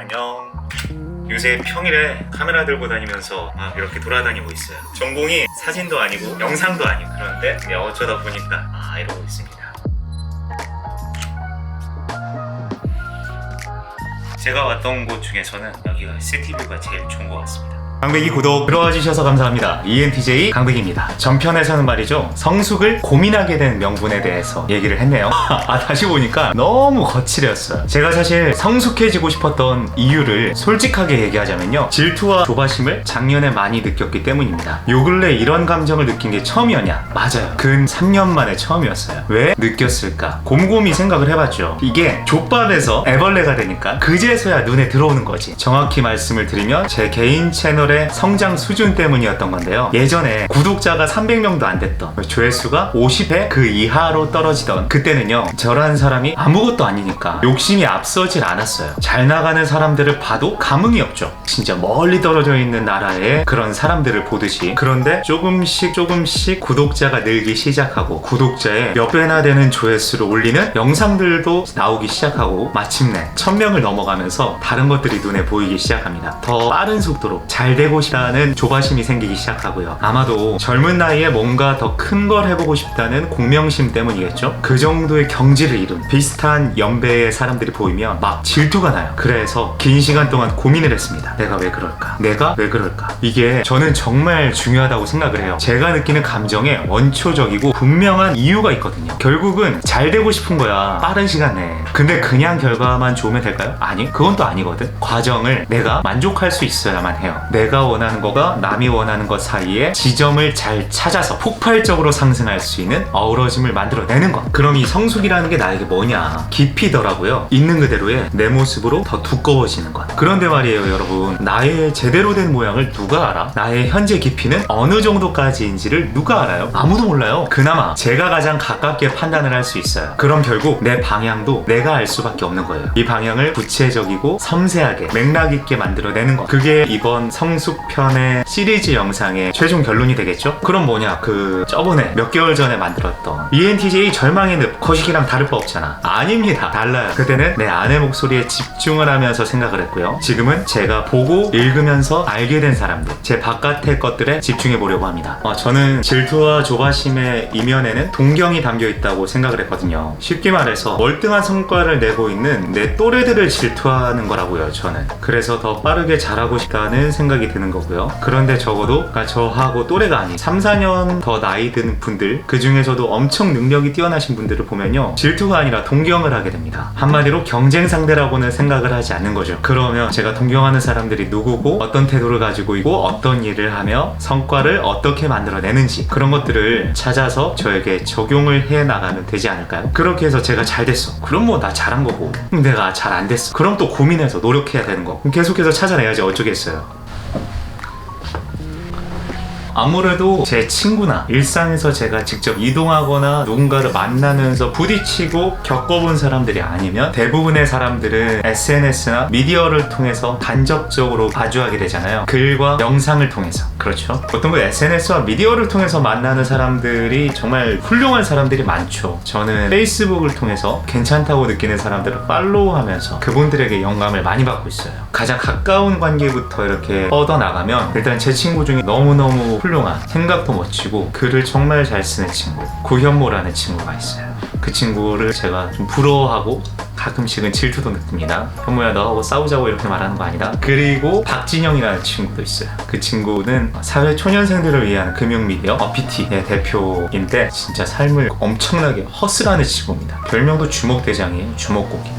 안녕. 요새 평일에 카메라 들고 다니면서 막 이렇게 돌아다니고 있어요. 전공이 사진도 아니고 영상도 아니고, 그런데 어쩌다 보니까 이러고 있습니다. 제가 왔던 곳 중에서는 여기가 시티뷰가 제일 좋은 것 같습니다. 강백이 구독 들어와 주셔서 감사합니다. ENTJ 강백입니다. 전편에서는 말이죠, 성숙을 고민하게 된 명분에 대해서 얘기를 했네요. 다시 보니까 너무 거칠었어요. 제가 사실 성숙해지고 싶었던 이유를 솔직하게 얘기하자면요, 질투와 조바심을 작년에 많이 느꼈기 때문입니다. 요 근래 이런 감정을 느낀 게 처음이었냐? 맞아요. 근 3년 만에 처음이었어요. 왜 느꼈을까? 곰곰이 생각을 해봤죠. 이게 족밥에서 애벌레가 되니까 그제서야 눈에 들어오는 거지. 정확히 말씀을 드리면 제 개인 채널의 성장 수준 때문이었던 건데요. 예전에 구독자가 300명도 안 됐던, 조회수가 50회 그 이하로 떨어지던 그때는요, 저라는 사람이 아무것도 아니니까 욕심이 앞서질 않았어요. 잘 나가는 사람들을 봐도 감흥이 없죠. 진짜 멀리 떨어져 있는 나라의 그런 사람들을 보듯이. 그런데 조금씩 구독자가 늘기 시작하고, 구독자의 몇 배나 되는 조회수를 올리는 영상들도 나오기 시작하고, 마침내 1000명을 넘어가면서 다른 것들이 눈에 보이기 시작합니다. 더 빠른 속도로 잘 되고 싶다는 조바심이 생기기 시작하고요. 아마도 젊은 나이에 뭔가 더 큰 걸 해보고 싶다는 공명심 때문이겠죠? 그 정도의 경지를 이룬 비슷한 연배의 사람들이 보이면 막 질투가 나요. 그래서 긴 시간 동안 고민을 했습니다. 내가 왜 그럴까? 내가 왜 그럴까? 이게 저는 정말 중요하다고 생각을 해요. 제가 느끼는 감정에 원초적이고 분명한 이유가 있거든요. 결국은 잘 되고 싶은 거야, 빠른 시간 내에. 근데 그냥 결과만 좋으면 될까요? 아니, 그건 또 아니거든. 과정을 내가 만족할 수 있어야만 해요. 내가 원하는 거가 남이 원하는 것 사이에 지점을 잘 찾아서 폭발적으로 상승할 수 있는 어우러짐을 만들어내는 것. 그럼 이 성숙이라는 게 나에게 뭐냐? 깊이더라고요. 있는 그대로의 내 모습으로 더 두꺼워지는 것. 그런데 말이에요, 여러분, 나의 제대로 된 모양을 누가 알아? 나의 현재 깊이는 어느 정도까지인지를 누가 알아요? 아무도 몰라요. 그나마 제가 가장 가깝게 판단을 할 수 있어요. 그럼 결국 내 방향도 내가 알 수밖에 없는 거예요. 이 방향을 구체적이고 섬세하게 맥락 있게 만들어내는 것. 그게 이번 성숙편의 시리즈 영상의 최종 결론이 되겠죠? 그럼 뭐냐, 저번에 몇 개월 전에 만들었던 ENTJ 절망의 늪, 거시기랑 다를 바 없잖아. 아닙니다. 달라요. 그때는 내 안의 목소리에 집중을 하면서 생각을 했고요. 지금은 제가 보고 읽으면서 알게 된 사람들, 제 바깥의 것들에 집중해 보려고 합니다. 저는 질투와 조바심의 이면에는 동경이 담겨 있다고 생각을 했거든요. 쉽게 말해서 월등한 성과를 내고 있는 내 또래들을 질투하는 거라고요, 저는. 그래서 더 빠르게 잘하고 싶다는 생각이 드는 거고요. 그런데 적어도 저하고 또래가 아닌 3, 4년 더 나이 든 분들, 그 중에서도 엄청 능력이 뛰어나신 분들을 보면요, 질투가 아니라 동경을 하게 됩니다. 한마디로 경쟁 상대라고는 생각을 하지 않는 거죠. 그러면 제가 동경하는 사람들이 누구고, 어떤 태도를 가지고 있고, 어떤 일을 하며 성과를 어떻게 만들어내는지, 그런 것들을 찾아서 저에게 적용을 해 나가면 되지 않을까요? 그렇게 해서 제가 잘 됐어. 그럼 뭐 나 잘한 거고. 내가 잘 안 됐어. 그럼 또 고민해서 노력해야 되는 거. 계속해서 찾아내야지 어쩌겠어요. 아무래도 제 친구나 일상에서 제가 직접 이동하거나 누군가를 만나면서 부딪히고 겪어본 사람들이 아니면, 대부분의 사람들은 SNS나 미디어를 통해서 간접적으로 마주하게 되잖아요. 글과 영상을 통해서. 그렇죠? 보통 SNS와 미디어를 통해서 만나는 사람들이 정말 훌륭한 사람들이 많죠. 저는 페이스북을 통해서 괜찮다고 느끼는 사람들을 팔로우하면서 그분들에게 영감을 많이 받고 있어요. 가장 가까운 관계부터 이렇게 뻗어나가면, 일단 제 친구 중에 너무너무 훌륭한, 생각도 멋지고 글을 정말 잘 쓰는 친구, 구현모라는 친구가 있어요. 그 친구를 제가 좀 부러워하고 가끔씩은 질투도 느낍니다. 현모야, 너하고 싸우자고 이렇게 말하는 거 아니다. 그리고 박진영이라는 친구도 있어요. 그 친구는 사회 초년생들을 위한 금융미디어 어피티의 대표인데, 진짜 삶을 엄청나게 허슬하는 친구입니다. 별명도 주먹대장이에요. 주먹고기.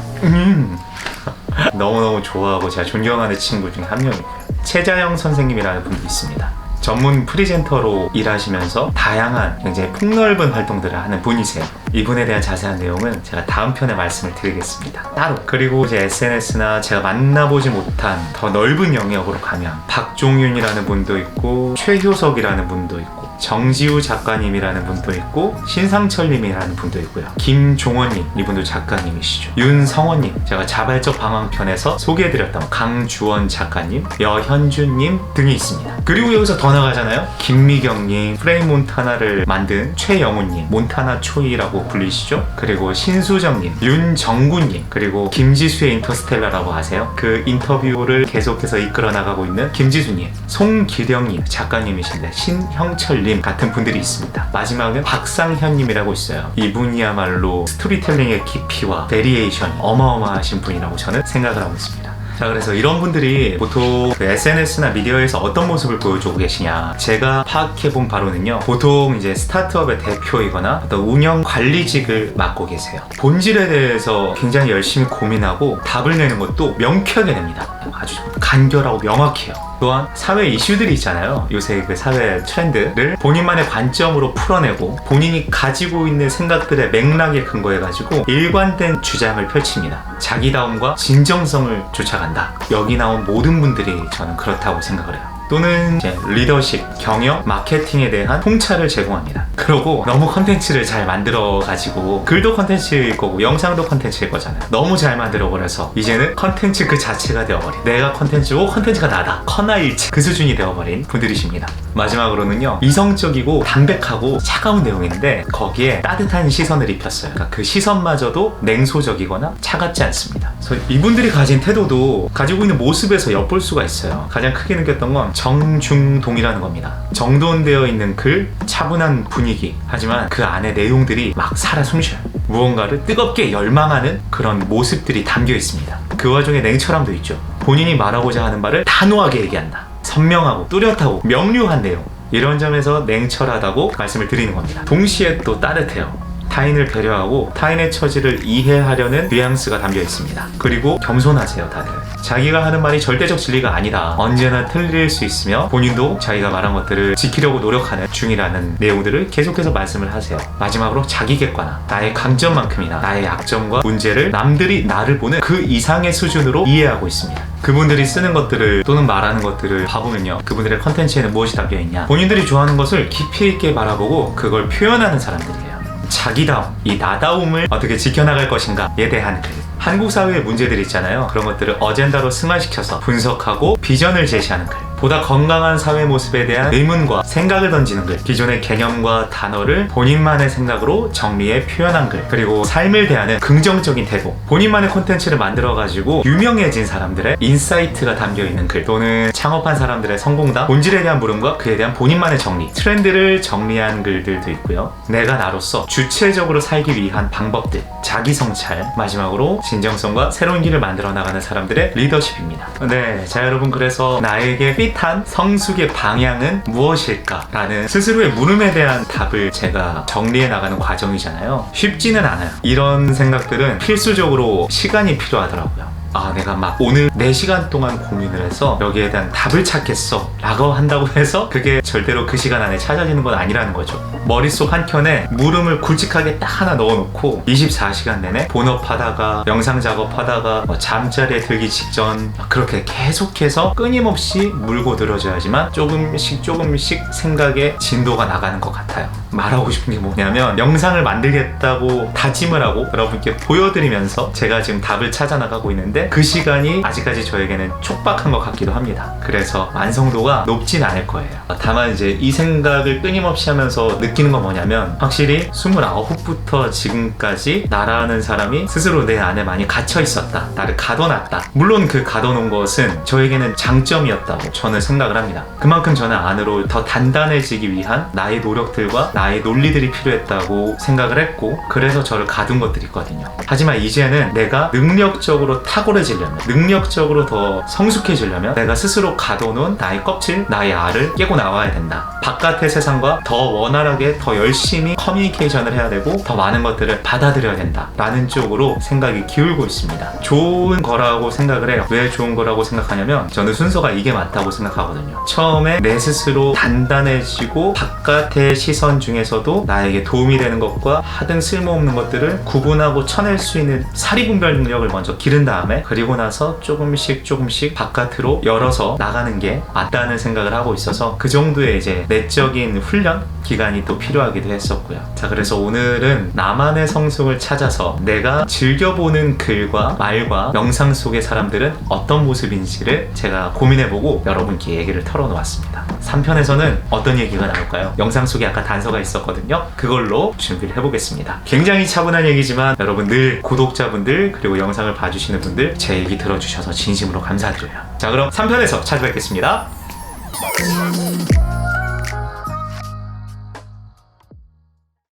너무너무 좋아하고 제가 존경하는 친구 중에 한 명이고요. 최자영 선생님이라는 분도 있습니다. 전문 프리젠터로 일하시면서 다양한 굉장히 폭넓은 활동들을 하는 분이세요. 이분에 대한 자세한 내용은 제가 다음 편에 말씀을 드리겠습니다, 따로. 그리고 제 SNS나 제가 만나보지 못한 더 넓은 영역으로 가면 박종윤이라는 분도 있고, 최효석이라는 분도 있고, 정지우 작가님이라는 분도 있고 신상철님이라는 분도 있고요. 김종원님, 이분도 작가님이시죠. 윤성원님, 제가 자발적 방황편에서 소개해드렸던 강주원 작가님, 여현준님 등이 있습니다. 그리고 여기서 더 나가잖아요. 김미경님, 프레임 몬타나를 만든 최영훈님, 몬타나 초이라고 불리시죠. 그리고 신수정님, 윤정구님, 그리고 김지수의 인터스텔라라고 아세요? 그 인터뷰를 계속해서 이끌어 나가고 있는 김지수님, 송기령님 작가님이신데 신형철님 같은 분들이 있습니다. 마지막은 박상현님이라고 있어요. 이분이야말로 스토리텔링의 깊이와 베리에이션이 어마어마하신 분이라고 저는 생각을 하고 있습니다. 자, 그래서 이런 분들이 보통 그 SNS나 미디어에서 어떤 모습을 보여주고 계시냐, 제가 파악해본 바로는요, 보통 이제 스타트업의 대표이거나 어떤 운영 관리직을 맡고 계세요. 본질에 대해서 굉장히 열심히 고민하고 답을 내는 것도 명쾌하게 냅니다. 아주 간결하고 명확해요. 또한 사회 이슈들이 있잖아요. 요새 그 사회 트렌드를 본인만의 관점으로 풀어내고 본인이 가지고 있는 생각들의 맥락에 근거해가지고 일관된 주장을 펼칩니다. 자기다움과 진정성을 쫓아간다. 여기 나온 모든 분들이 저는 그렇다고 생각을 해요. 또는 이제 리더십, 경영, 마케팅에 대한 통찰을 제공합니다. 그러고 너무 컨텐츠를 잘 만들어가지고 글도 컨텐츠일 거고 영상도 컨텐츠일 거잖아요. 너무 잘 만들어버려서 이제는 컨텐츠 그 자체가 되어버린, 내가 컨텐츠고 컨텐츠가 나다, 커나일치 그 수준이 되어버린 분들이십니다. 마지막으로는요, 이성적이고 담백하고 차가운 내용인데 거기에 따뜻한 시선을 입혔어요. 그러니까 그 시선마저도 냉소적이거나 차갑지 않습니다. 그래서 이분들이 가진 태도도 가지고 있는 모습에서 엿볼 수가 있어요. 가장 크게 느꼈던 건 정중동이라는 겁니다. 정돈되어 있는 글, 차분한 분위기, 하지만 그 안에 내용들이 막 살아 숨쉬어요. 무언가를 뜨겁게 열망하는 그런 모습들이 담겨 있습니다. 그 와중에 냉철함도 있죠. 본인이 말하고자 하는 말을 단호하게 얘기한다. 선명하고 뚜렷하고 명료한 내용, 이런 점에서 냉철하다고 말씀을 드리는 겁니다. 동시에 또 따뜻해요. 타인을 배려하고 타인의 처지를 이해하려는 뉘앙스가 담겨 있습니다. 그리고 겸손하세요, 다들. 자기가 하는 말이 절대적 진리가 아니다, 언제나 틀릴 수 있으며 본인도 자기가 말한 것들을 지키려고 노력하는 중이라는 내용들을 계속해서 말씀을 하세요. 마지막으로 자기 객관화, 나의 강점만큼이나 나의 약점과 문제를 남들이 나를 보는 그 이상의 수준으로 이해하고 있습니다. 그분들이 쓰는 것들을 또는 말하는 것들을 봐보면요, 그분들의 컨텐츠에는 무엇이 담겨있냐, 본인들이 좋아하는 것을 깊이 있게 바라보고 그걸 표현하는 사람들이에요. 자기다움, 이 나다움을 어떻게 지켜나갈 것인가에 대한 글, 한국 사회의 문제들 있잖아요. 그런 것들을 어젠다로 승화시켜서 분석하고 비전을 제시하는 글, 보다 건강한 사회 모습에 대한 의문과 생각을 던지는 글, 기존의 개념과 단어를 본인만의 생각으로 정리해 표현한 글, 그리고 삶을 대하는 긍정적인 태도, 본인만의 콘텐츠를 만들어가지고 유명해진 사람들의 인사이트가 담겨있는 글, 또는 창업한 사람들의 성공담, 본질에 대한 물음과 그에 대한 본인만의 정리, 트렌드를 정리한 글들도 있고요. 내가 나로서 주체적으로 살기 위한 방법들, 자기 성찰, 마지막으로 진정성과 새로운 길을 만들어 나가는 사람들의 리더십입니다. 네, 자 여러분, 그래서 나에게 핏한 성숙의 방향은 무엇일까? 라는 스스로의 물음에 대한 답을 제가 정리해 나가는 과정이잖아요. 쉽지는 않아요. 이런 생각들은 필수적으로 시간이 필요하더라고요. 아, 내가 막 오늘 4시간 동안 고민을 해서 여기에 대한 답을 찾겠어 라고 한다고 해서 그게 절대로 그 시간 안에 찾아지는 건 아니라는 거죠. 머릿속 한켠에 물음을 굵직하게 딱 하나 넣어놓고 24시간 내내 본업하다가 영상 작업하다가 잠자리에 들기 직전 그렇게 계속해서 끊임없이 물고 들어줘야지만 조금씩 생각의 진도가 나가는 것 같아요. 말하고 싶은 게 뭐냐면, 영상을 만들겠다고 다짐을 하고 여러분께 보여드리면서 제가 지금 답을 찾아 나가고 있는데 그 시간이 아직까지 저에게는 촉박한 것 같기도 합니다. 그래서 완성도가 높진 않을 거예요. 다만 이제 이 생각을 끊임없이 하면서 느끼는 건 뭐냐면, 확실히 29부터 지금까지 나라는 사람이 스스로 내 안에 많이 갇혀 있었다, 나를 가둬놨다. 물론 그 가둬놓은 것은 저에게는 장점이었다고 저는 생각을 합니다. 그만큼 저는 안으로 더 단단해지기 위한 나의 노력들과 나의 논리들이 필요했다고 생각을 했고, 그래서 저를 가둔 것들이 있거든요. 하지만 이제는 내가 능력적으로 탁월해지려면, 능력적으로 더 성숙해지려면 내가 스스로 가둬놓은 나의 껍질, 나의 알을 깨고 나와야 된다. 바깥의 세상과 더 원활하게, 더 열심히 커뮤니케이션을 해야 되고 더 많은 것들을 받아들여야 된다 라는 쪽으로 생각이 기울고 있습니다. 좋은 거라고 생각을 해요. 왜 좋은 거라고 생각하냐면, 저는 순서가 이게 맞다고 생각하거든요. 처음에 내 스스로 단단해지고 바깥의 시선 중에서도 나에게 도움이 되는 것과 하등 쓸모없는 것들을 구분하고 쳐낼 수 있는 사리분별 능력을 먼저 기른 다음에, 그리고 나서 조금씩 바깥으로 열어서 나가는 게 맞다는 생각을 하고 있어서 그 정도의 이제 내적인 훈련 기간이 또 필요하기도 했었고요. 자, 그래서 오늘은 나만의 성숙을 찾아서 내가 즐겨보는 글과 말과 영상 속의 사람들은 어떤 모습인지를 제가 고민해보고 여러분께 얘기를 털어놓았습니다. 3편에서는 어떤 얘기가 나올까요? 영상 속에 아까 단서가 있었거든요. 그걸로 준비를 해보겠습니다. 굉장히 차분한 얘기지만 여러분 늘 구독자분들 그리고 영상을 봐주시는 분들 제 얘기 들어주셔서 진심으로 감사드려요. 자, 그럼 3편에서 찾아뵙겠습니다.